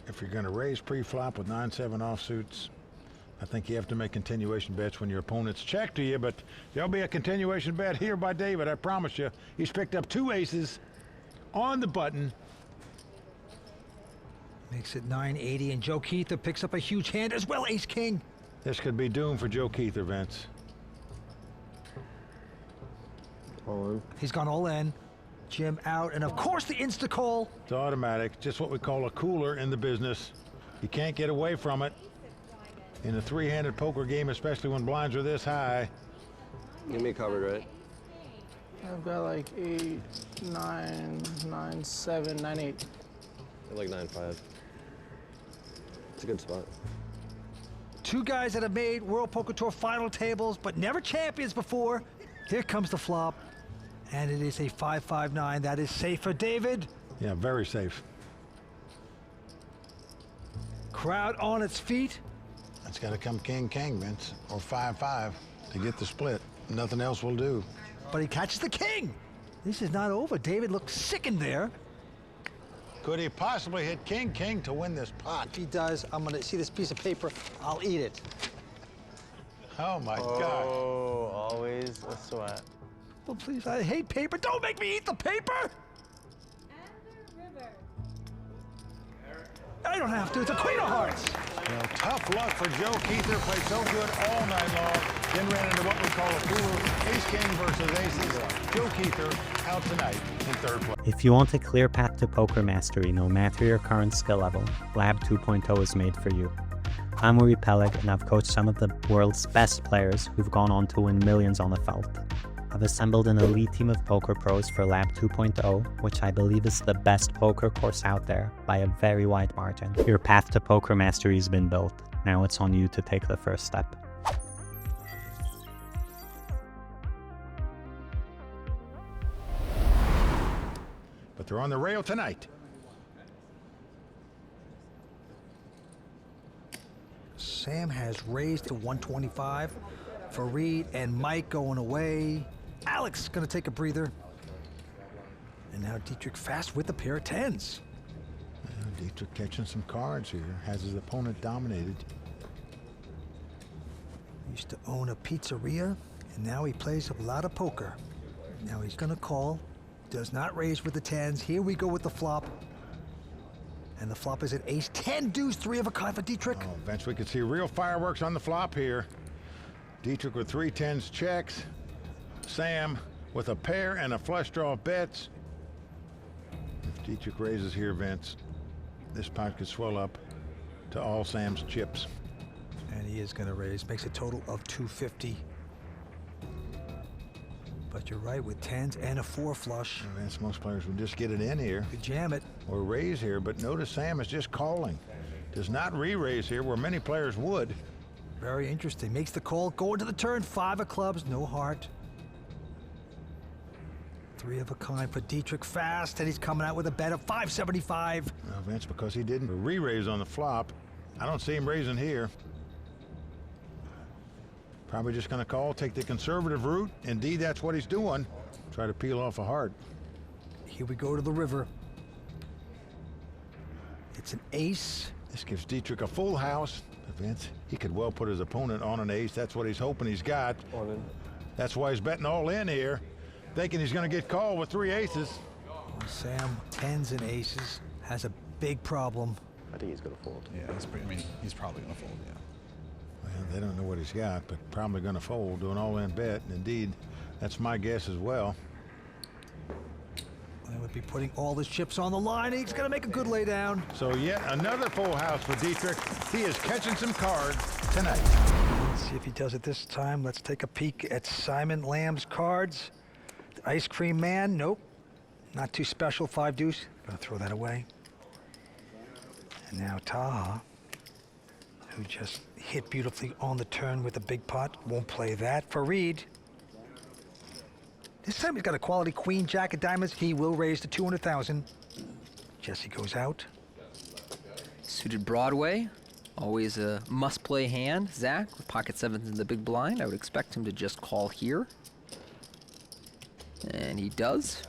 if you're going to raise pre-flop with 9-7 offsuits, I think you have to make continuation bets when your opponents check to you, but there'll be a continuation bet here by David, I promise you. He's picked up 2 aces on the button. Makes it 980, and Joe Keither picks up a huge hand as well, ace-king. This could be doom for Joe Keither, Vince. All in. He's gone all in. Jim out, and of course the insta-call. It's automatic, just what we call a cooler in the business. You can't get away from it. In a 3-handed poker game, especially when blinds are this high. Give me covered, right? I've got like 8, 9, 9, 7, 9, 8. I like 9-5. It's a good spot. 2 guys that have made World Poker Tour final tables, but never champions before. Here comes the flop, and it is a 5-5-9. That is safe for David. Yeah, very safe. Crowd on its feet. It's got to come king-king, Vince, or 5-5 to get the split. Nothing else will do. But he catches the king. This is not over. David looks sickened there. Could he possibly hit king-king to win this pot? If he does, I'm going to see this piece of paper. I'll eat it. Oh, my God. Oh, always a sweat. Well, please, I hate paper. Don't make me eat the paper. I don't have to. It's a queen of hearts. Well, tough luck for Joe Keither. Played so good all night long. Then ran into what we call a cooler. Ace-king versus aces. Joe Keither out tonight in 3rd place. If you want a clear path to poker mastery, no matter your current skill level, Lab 2.0 is made for you. I'm Uri Peleg, and I've coached some of the world's best players who've gone on to win millions on the felt. I've assembled an elite team of poker pros for Lab 2.0, which I believe is the best poker course out there by a very wide margin. Your path to poker mastery has been built. Now it's on you to take the first step. But they're on the rail tonight. Sam has raised to 125. Fareed and Mike going away. Alex going to take a breather. And now Dietrich fast with a pair of 10s. Dietrich catching some cards here. Has his opponent dominated. Used to own a pizzeria, and now he plays a lot of poker. Now he's going to call. Does not raise with the 10s. Here we go with the flop. And the flop is an ace. 10 deuce, 3 of a kind for Dietrich. Oh, Vince, we could see real fireworks on the flop here. Dietrich with 3 10s checks. Sam with a pair and a flush draw bets. If Dietrich raises here, Vince, this pot could swell up to all Sam's chips. And he is going to raise. Makes a total of 250. But you're right, with 10s and a 4 flush. And Vince, most players would just get it in here. Could jam it. Or raise here, but notice Sam is just calling. Does not re-raise here where many players would. Very interesting. Makes the call. Going to the turn. 5 of clubs. No heart. 3 of a kind for Dietrich fast. And he's coming out with a bet of 575. Now, Vince, because he didn't re-raise on the flop, I don't see him raising here. Probably just going to call, take the conservative route. Indeed, that's what he's doing. Try to peel off a heart. Here we go to the river. It's an ace. This gives Dietrich a full house. Vince, he could well put his opponent on an ace. That's what he's hoping he's got. All in. That's why he's betting all in here, thinking he's going to get called with 3 aces. Sam, 10s and aces, has a big problem. I think he's going to fold. Yeah, he's probably going to fold, yeah. Well, they don't know what he's got, but probably going to fold, do an all-in bet. And indeed, that's my guess as well. They would be putting all his chips on the line. He's going to make a good lay down. So yet another full house for Dietrich. He is catching some cards tonight. Let's see if he does it this time. Let's take a peek at Simon Lamb's cards. The Ice Cream Man, nope. Not too special, 5 deuce. Gonna throw that away. And now Taha, who just hit beautifully on the turn with a big pot. Won't play that. Fareed. This time he's got a quality queen, jack of diamonds. He will raise to 200,000. Jesse goes out. Suited Broadway, always a must-play hand. Zach with pocket 7s in the big blind. I would expect him to just call here. And he does.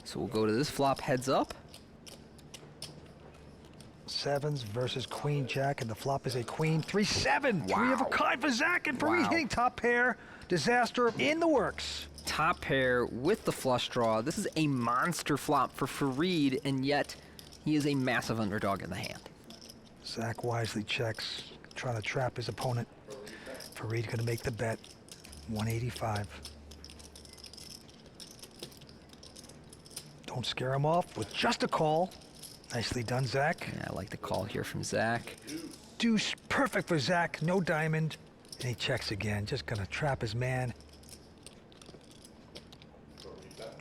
So we'll go to this flop heads up. sevens versus queen jack, and the flop is a queen 3-7. Wow. Three of a kind for Zach, and Fareed Wow. hitting top pair. Disaster in the works. Top pair with the flush draw. This is a monster flop for Fareed, and yet he is a massive underdog in the hand. Zach wisely checks, trying to trap his opponent. Fareed gonna make the bet, 185. Don't scare him off with just a call. Nicely done, Zach. Yeah, I like the call here from Zach. Deuce, perfect for Zach, no diamond. And he checks again, just gonna trap his man.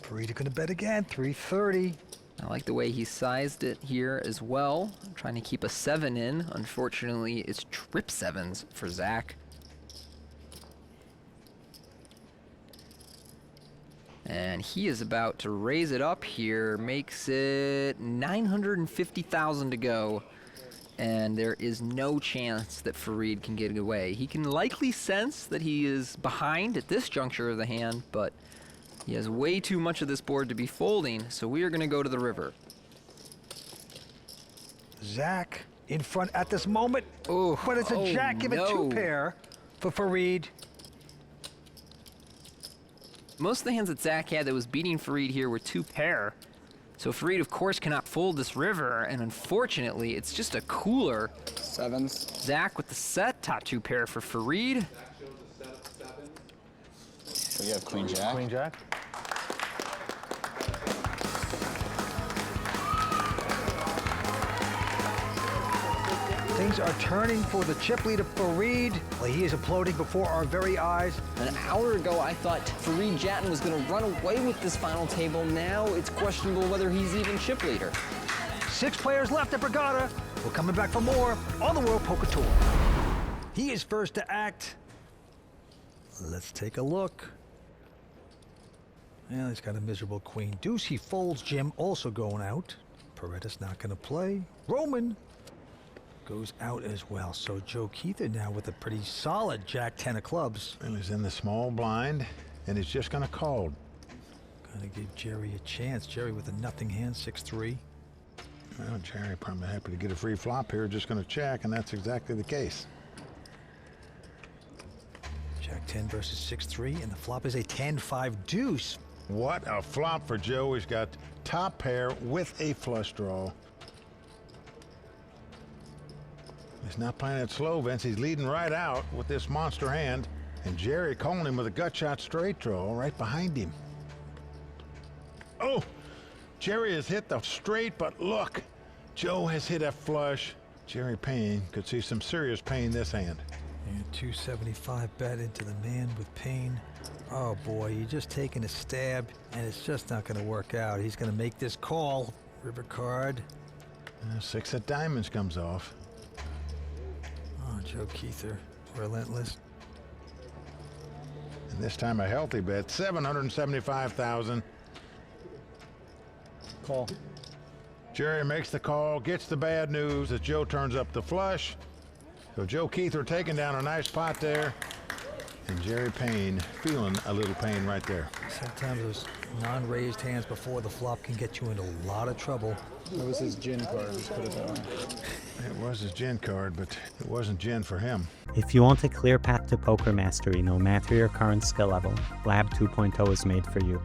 Fareed gonna bet again, 330. I like the way he sized it here as well. I'm trying to keep a 7 in. Unfortunately, it's trip 7s for Zach. And he is about to raise it up here, makes it 950,000 to go. And there is no chance that Fareed can get it away. He can likely sense that he is behind at this juncture of the hand, but he has way too much of this board to be folding, so we are going to go to the river. Zach in front at this moment, Oh, but it's a jack, give it no. two pair for Fareed. Most of the hands that Zach had that was beating Fareed here were 2 pair. So Fareed, of course, cannot fold this river, and unfortunately, it's just a cooler. Sevens. Zach with the set, top 2 pair for Fareed. So you have queen jack. Queen jack. Things are turning for the chip leader Fareed. Well, he is imploding before our very eyes. An hour ago, I thought Fareed Jattin was going to run away with this final table. Now it's questionable whether he's even chip leader. 6 players left at Brigada. We're coming back for more on the World Poker Tour. He is first to act. Let's take a look. Well, he's got a miserable queen deuce. He folds. Jim also going out. Paredes not going to play. Roman goes out as well. So Joe Keither now with a pretty solid jack 10 of clubs. And he's in the small blind, and he's just going to call. Gonna give Jerry a chance. Jerry with a nothing hand, 6-3. Well, Jerry probably happy to get a free flop here, just going to check, and that's exactly the case. Jack 10 versus 6-3, and the flop is a 10-5 deuce. What a flop for Joe. He's got top pair with a flush draw. He's not playing it slow, Vince. He's leading right out with this monster hand. And Jerry calling him with a gut shot straight draw right behind him. Oh, Jerry has hit the straight, but look, Joe has hit a flush. Jerry Payne could see some serious pain this hand. And 275 bet into the man with pain. Oh boy, you're just taking a stab, and it's just not going to work out. He's going to make this call. River card. 6 of diamonds comes off. Oh, Joe Keither, relentless. And this time a healthy bet, 775,000. Call. Jerry makes the call, gets the bad news as Joe turns up the flush. So Joe Keither taking down a nice pot there. And Jerry Payne feeling a little pain right there. Sometimes those non-raised hands before the flop can get you into a lot of trouble. That was his gin card, let's put it that way. It was his gin card, but it wasn't gin for him. If you want a clear path to poker mastery, no matter your current skill level, Lab 2.0 is made for you.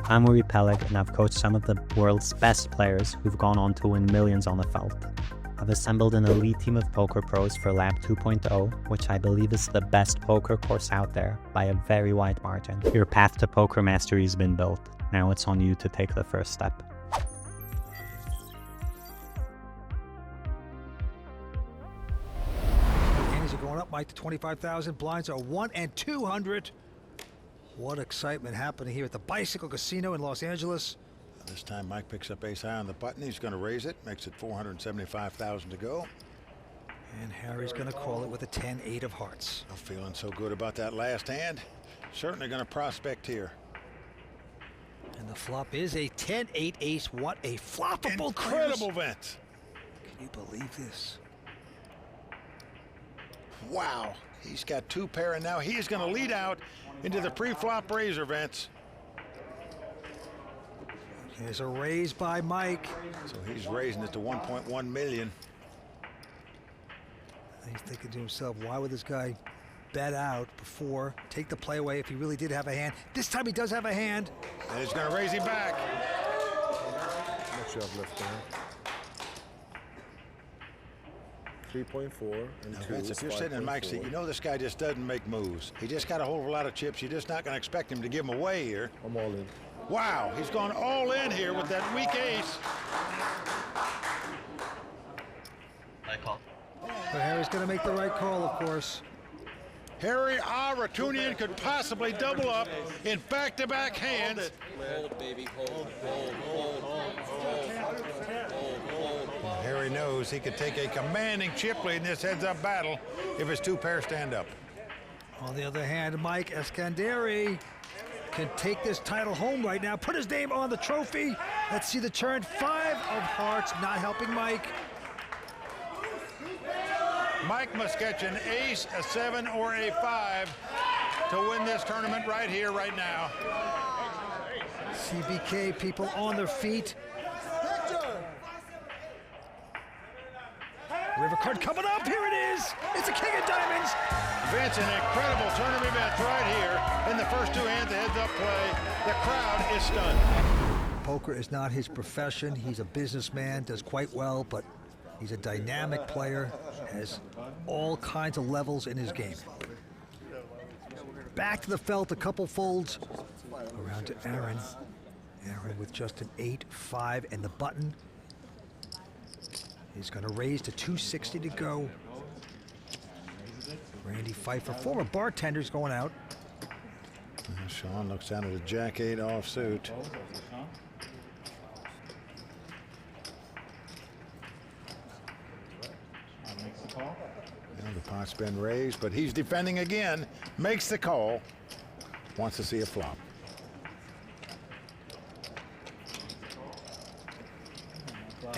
I'm Uri Peleg, and I've coached some of the world's best players who've gone on to win millions on the felt. I've assembled an elite team of poker pros for Lab 2.0, which I believe is the best poker course out there by a very wide margin. Your path to poker mastery has been built. Now it's on you to take the first step. Annies are going up, Mike, to 25,000. Blinds are 1 and 200. What excitement happening here at the Bicycle Casino in Los Angeles. This time Mike picks up ace high on the button. He's going to raise it, makes it 475,000 to go. And Harry's going to call it with a 10-8 of hearts. I'm feeling so good about that last hand. Certainly going to prospect here. And the flop is a 10-8 ace. What a floppable Incredible, clears. Vince. Can you believe this? Wow. He's got 2 pair, and now he's going to lead out into the pre-flop raiser, Vince. There's a raise by Mike. So he's raising it to 1.1 million. He's thinking to himself, why would this guy bet out before, take the play away if he really did have a hand? This time he does have a hand. And he's going to raise him back. Much uplift there. 3.4 and Now, 2 Vince, is if you're sitting in Mike's seat, 5.4. you know this guy just doesn't make moves. He just got a hold of a lot of chips. You're just not going to expect him to give them away here. I'm all in. Wow, he's gone all in here with that weak ace. But Harry's going to make the right call, of course. Harry Ratunian could possibly double up in back-to-back hands. Hold, baby, hold, hold. Harry knows he could take a commanding chip lead in this heads-up battle if his two pairs stand up. On the other hand, Mike Eskandari can take this title home right now, put his name on the trophy. Let's see the turn. 5 of hearts, not helping Mike. Mike must catch an ace, a 7, or a 5 to win this tournament right here, right now. CBK people on their feet. River card coming up. Here it is. It's a king of diamonds. Vince, an incredible turn of events right here in the first two hands, the heads-up play. The crowd is stunned. Poker is not his profession. He's a businessman, does quite well, but he's a dynamic player, has all kinds of levels in his game. Back to the felt, a couple folds. Around to Aaron. Aaron with just an 8, 5, and the button. He's going to raise to 260 to go. Randy Pfeiffer, former bartender, is going out. Sean looks down at a Jack-8 offsuit. Now the pot's been raised, but he's defending again. Makes the call. Wants to see a flop.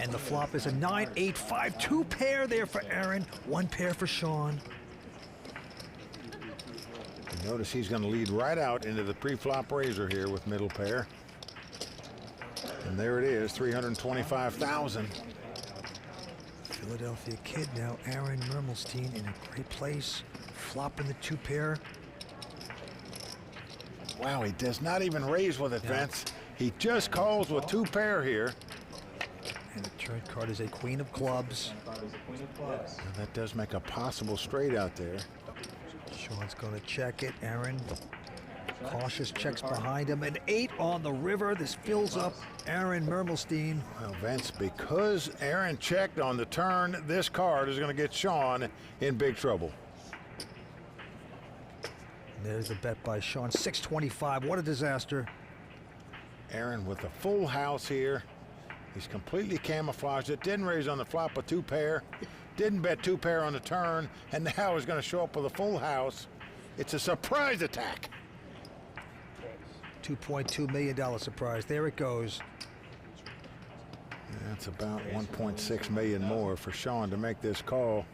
And the flop is a 9, 8, 5. 2 pair there for Aaron, 1 pair for Sean. You notice he's going to lead right out into the pre-flop raiser here with middle pair. And there it is, 325,000. Philadelphia kid now, Aaron Mermelstein, in a great place. Flopping the 2 pair. Wow, he does not even raise with it, Vince. He just calls with 2 pair here. And the turn card is a queen of clubs. Now that does make a possible straight out there. Sean's going to check it. Aaron, cautious checks behind him. An 8 on the river. This fills up Aaron Mermelstein. Well, Vince, because Aaron checked on the turn, this card is going to get Sean in big trouble. There's the bet by Sean. 625. What a disaster. Aaron with a full house here. He's completely camouflaged it. Didn't raise on the flop with 2 pair. Didn't bet 2 pair on the turn. And now he's going to show up with a full house. It's a surprise attack. $2.2 million surprise. There it goes. That's about 1.6 million more for Sean to make this call.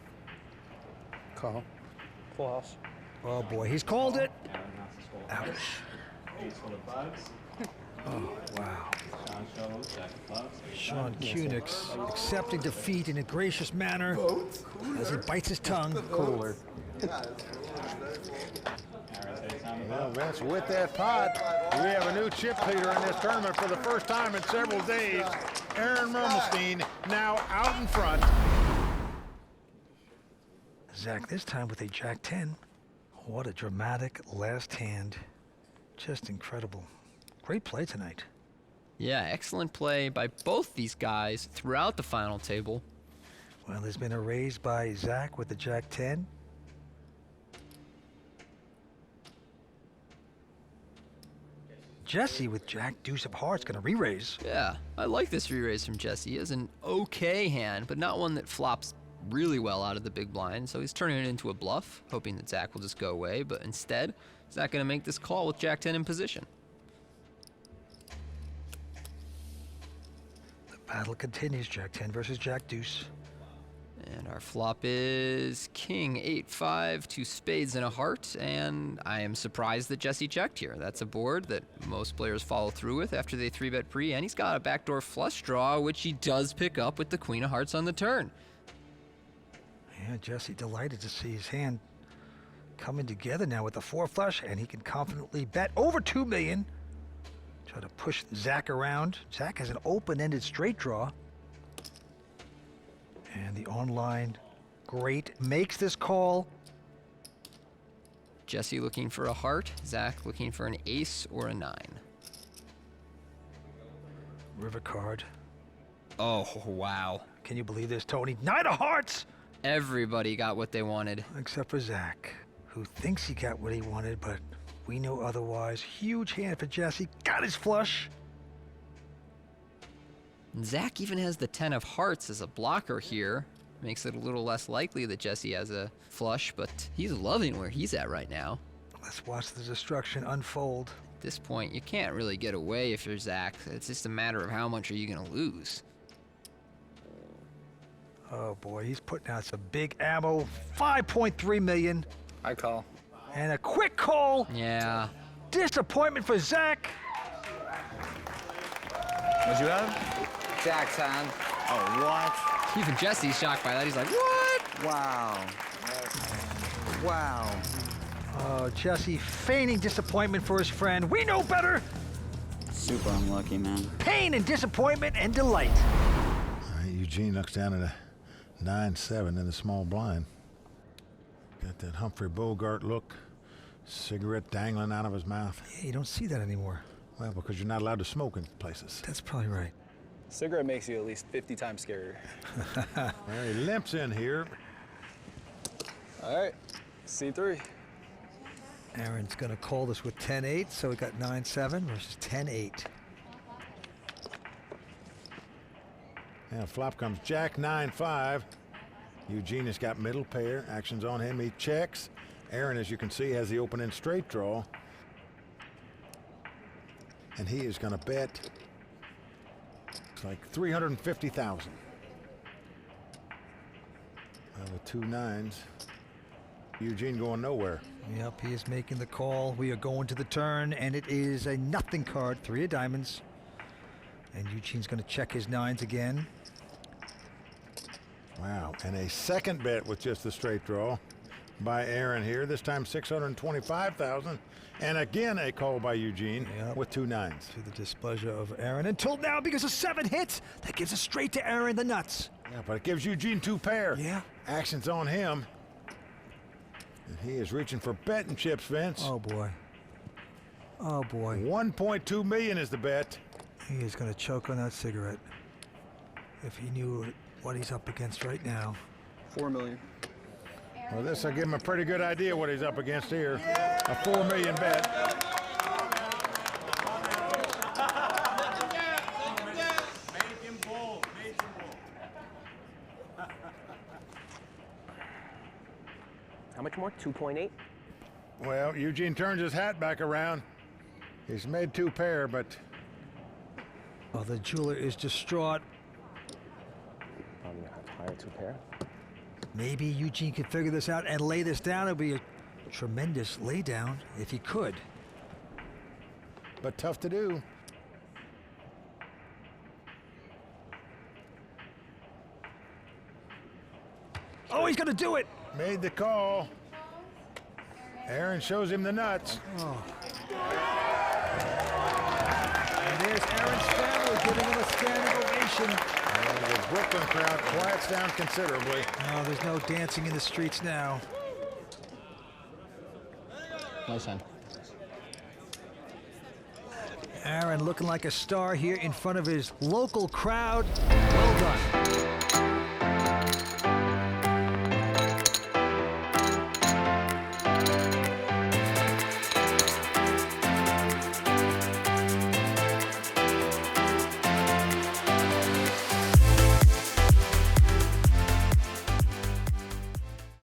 Call. Full house. Oh boy, he's called it. Ouch. Oh, wow. Sean Kunix accepting defeat in a gracious manner as he bites his tongue. Cooler. Well, Vince, with that pot, we have a new chip leader in this tournament for the first time in several days. Aaron Mermelstein now out in front. Zach this time with a Jack-10. What a dramatic last hand. Just incredible. Great play tonight. Yeah, excellent play by both these guys throughout the final table. Well, there's been a raise by Zach with the Jack-10. Jesse with Jack Deuce of Hearts gonna re-raise. Yeah, I like this re-raise from Jesse. He has an okay hand, but not one that flops really well out of the big blind, so he's turning it into a bluff, hoping that Zach will just go away, but instead, Zach gonna make this call with Jack-10 in position. The battle continues, Jack-10 versus Jack Deuce. And our flop is King 8-5, 2 spades and a heart, and I am surprised that Jesse checked here. That's a board that most players follow through with after they 3-bet pre, and he's got a backdoor flush draw, which he does pick up with the Queen of Hearts on the turn. Yeah, Jesse delighted to see his hand coming together now with the 4 flush, and he can confidently bet over 2 million. Try to push Zach around. Zach has an open-ended straight draw. And the online great makes this call. Jesse looking for a heart, Zach looking for an ace or a 9. River card. Oh, wow. Can you believe this, Tony? 9 of hearts! Everybody got what they wanted. Except for Zach, who thinks he got what he wanted, but we know otherwise. Huge hand for Jesse. Got his flush. Zach even has the 10 of hearts as a blocker here. Makes it a little less likely that Jesse has a flush, but he's loving where he's at right now. Let's watch the destruction unfold. At this point, you can't really get away if you're Zach. It's just a matter of how much are you going to lose. Oh boy, he's putting out some big ammo. 5.3 million. I call. And a quick call. Yeah. Disappointment for Zach. What'd you have? Jack's hand. Oh, what? Even Jesse's shocked by that. He's like, what? Wow. Wow. Oh, Jesse feigning disappointment for his friend. We know better. Super unlucky, man. Pain and disappointment and delight. Eugene looks down at a 9-7 in the small blind. Got that Humphrey Bogart look. Cigarette dangling out of his mouth. Yeah, you don't see that anymore. Well, because you're not allowed to smoke in places. That's probably right. Cigarette makes you at least 50 times scarier. Well, he limps in here. All right, C3. Aaron's going to call this with 10-8, so we got 9-7 versus 10-8. Now flop comes Jack 9-5. Eugene has got middle pair. Action's on him. He checks. Aaron, as you can see, has the open-end straight draw. And he is going to bet like 350,000. With 2 9s. Eugene going nowhere. Yep, he is making the call. We are going to the turn, and it is a nothing card, 3 of diamonds. And Eugene's going to check his 9s again. Wow, and a second bet with just the straight draw by Aaron here. This time 625,000. And again a call by Eugene with 2 9s. To the displeasure of Aaron until now, because of 7 hits. That gives us straight to Aaron the nuts. Yeah, but it gives Eugene 2 pair. Yeah. Action's on him. And he is reaching for betting chips, Vince. Oh boy. Oh boy. 1.2 million is the bet. He is going to choke on that cigarette. If he knew what he's up against right now. 4 million. Well, this will give him a pretty good idea what he's up against here. A 4 million bet. How much more? 2.8? Well, Eugene turns his hat back around. He's made 2 pair, but... Oh, the jeweler is distraught. Probably gonna have higher 2 pair. Maybe Eugene could figure this out and lay this down. It would be a tremendous laydown if he could. But tough to do. Oh, he's going to do it. Made the call. Aaron shows him the nuts. Oh. And there's Aaron's family giving him a standing ovation. And the Brooklyn crowd quiets down considerably. No, there's no dancing in the streets now. Nice hand. Aaron looking like a star here in front of his local crowd. Well done.